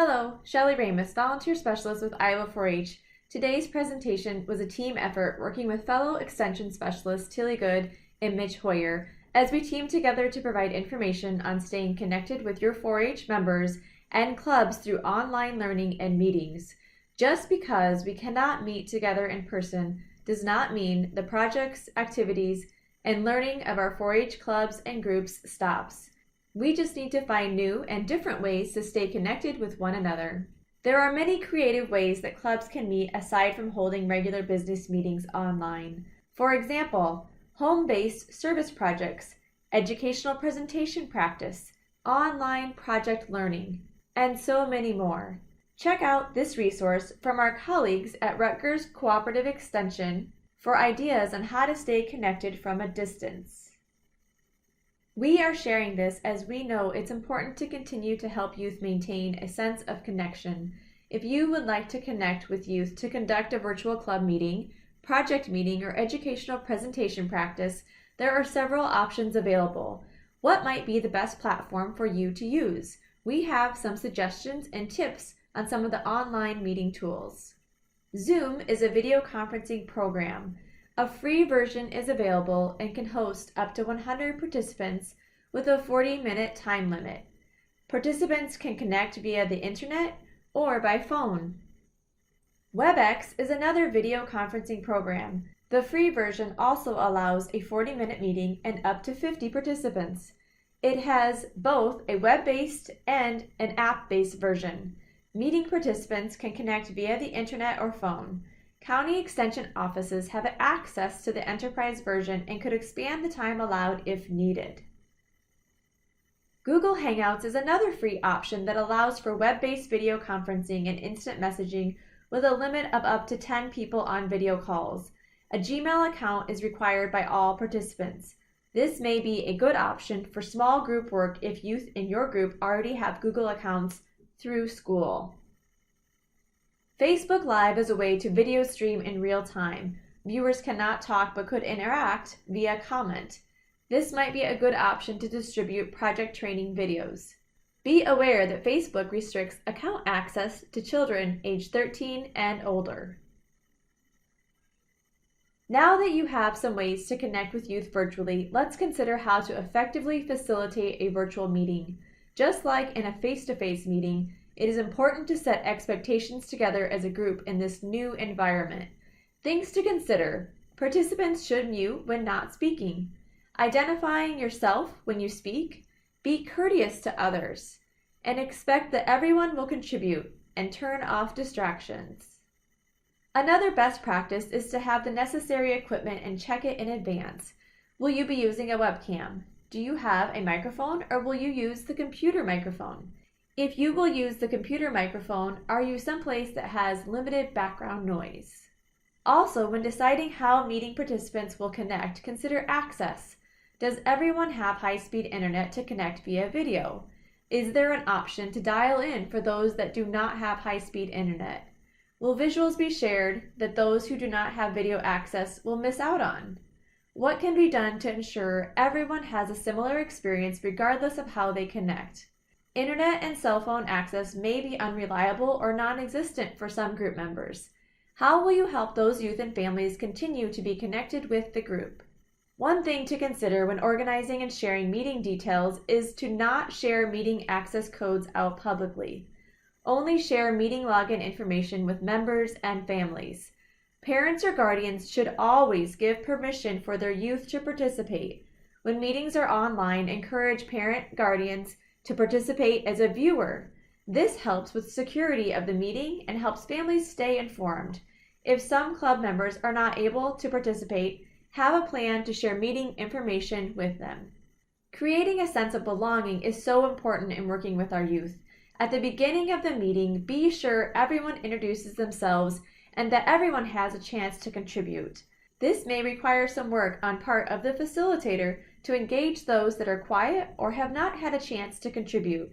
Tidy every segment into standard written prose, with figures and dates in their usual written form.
Hello, Shelley Ramus, Volunteer Specialist with Iowa 4-H. Today's presentation was a team effort working with fellow Extension Specialists Tilly Good and Mitch Hoyer as we teamed together to provide information on staying connected with your 4-H members and clubs through online learning and meetings. Just because we cannot meet together in person does not mean the projects, activities, and learning of our 4-H clubs and groups stops. We just need to find new and different ways to stay connected with one another. There are many creative ways that clubs can meet aside from holding regular business meetings online. For example, home-based service projects, educational presentation practice, online project learning, and so many more. Check out this resource from our colleagues at Rutgers Cooperative Extension for ideas on how to stay connected from a distance. We are sharing this as we know it's important to continue to help youth maintain a sense of connection. If you would like to connect with youth to conduct a virtual club meeting, project meeting, or educational presentation practice, there are several options available. What might be the best platform for you to use? We have some suggestions and tips on some of the online meeting tools. Zoom is a video conferencing program. A free version is available and can host up to 100 participants with a 40-minute time limit. Participants can connect via the internet or by phone. WebEx is another video conferencing program. The free version also allows a 40-minute meeting and up to 50 participants. It has both a web-based and an app-based version. Meeting participants can connect via the internet or phone. County Extension offices have access to the enterprise version and could expand the time allowed if needed. Google Hangouts is another free option that allows for web-based video conferencing and instant messaging with a limit of up to 10 people on video calls. A Gmail account is required by all participants. This may be a good option for small group work if youth in your group already have Google accounts through school. Facebook Live is a way to video stream in real time. Viewers cannot talk but could interact via comment. This might be a good option to distribute project training videos. Be aware that Facebook restricts account access to children age 13 and older. Now that you have some ways to connect with youth virtually, let's consider how to effectively facilitate a virtual meeting. Just like in a face-to-face meeting, it is important to set expectations together as a group in this new environment. Things to consider. Participants should mute when not speaking. Identifying yourself when you speak. Be courteous to others. And expect that everyone will contribute and turn off distractions. Another best practice is to have the necessary equipment and check it in advance. Will you be using a webcam? Do you have a microphone or will you use the computer microphone? If you will use the computer microphone, are you someplace that has limited background noise? Also, when deciding how meeting participants will connect, consider access. Does everyone have high-speed internet to connect via video? Is there an option to dial in for those that do not have high-speed internet? Will visuals be shared that those who do not have video access will miss out on? What can be done to ensure everyone has a similar experience regardless of how they connect? Internet and cell phone access may be unreliable or non-existent for some group members. How will you help those youth and families continue to be connected with the group? One thing to consider when organizing and sharing meeting details is to not share meeting access codes out publicly. Only share meeting login information with members and families. Parents or guardians should always give permission for their youth to participate. When meetings are online, encourage guardians to participate as a viewer. This helps with security of the meeting and helps families stay informed. If some club members are not able to participate, have a plan to share meeting information with them. Creating a sense of belonging is so important in working with our youth. At the beginning of the meeting, be sure everyone introduces themselves and that everyone has a chance to contribute. This may require some work on part of the facilitator to engage those that are quiet or have not had a chance to contribute.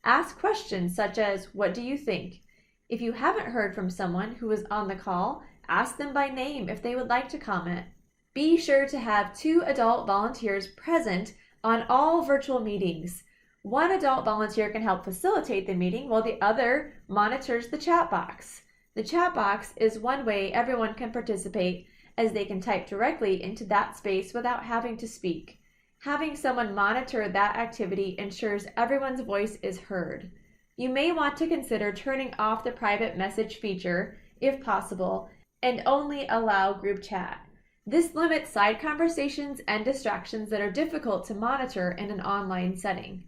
Ask questions such as, "What do you think?" If you haven't heard from someone who was on the call, ask them by name if they would like to comment. Be sure to have 2 adult volunteers present on all virtual meetings. One adult volunteer can help facilitate the meeting while the other monitors the chat box. The chat box is one way everyone can participate, as they can type directly into that space without having to speak. Having someone monitor that activity ensures everyone's voice is heard. You may want to consider turning off the private message feature, if possible, and only allow group chat. This limits side conversations and distractions that are difficult to monitor in an online setting.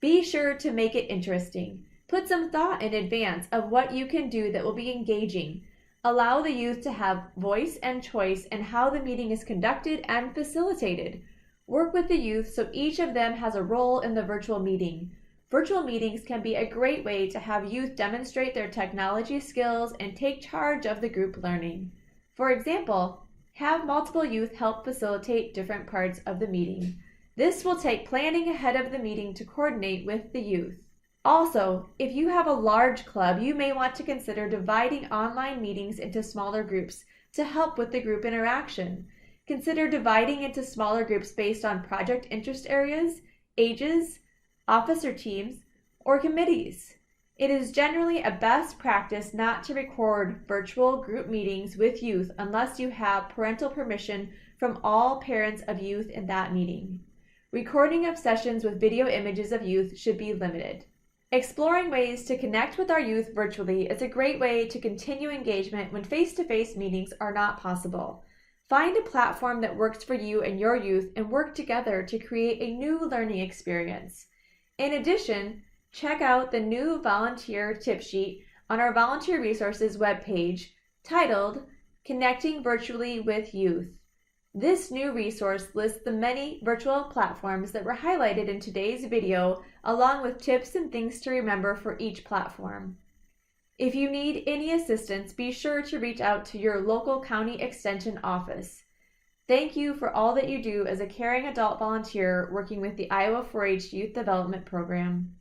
Be sure to make it interesting. Put some thought in advance of what you can do that will be engaging. Allow the youth to have voice and choice in how the meeting is conducted and facilitated. Work with the youth so each of them has a role in the virtual meeting. Virtual meetings can be a great way to have youth demonstrate their technology skills and take charge of the group learning. For example, have multiple youth help facilitate different parts of the meeting. This will take planning ahead of the meeting to coordinate with the youth. Also, if you have a large club, you may want to consider dividing online meetings into smaller groups to help with the group interaction. Consider dividing into smaller groups based on project interest areas, ages, officer teams, or committees. It is generally a best practice not to record virtual group meetings with youth unless you have parental permission from all parents of youth in that meeting. Recording of sessions with video images of youth should be limited. Exploring ways to connect with our youth virtually is a great way to continue engagement when face-to-face meetings are not possible. Find a platform that works for you and your youth and work together to create a new learning experience. In addition, check out the new volunteer tip sheet on our Volunteer Resources webpage titled Connecting Virtually with Youth. This new resource lists the many virtual platforms that were highlighted in today's video, along with tips and things to remember for each platform. If you need any assistance, be sure to reach out to your local county extension office. Thank you for all that you do as a caring adult volunteer working with the Iowa 4-H Youth Development Program.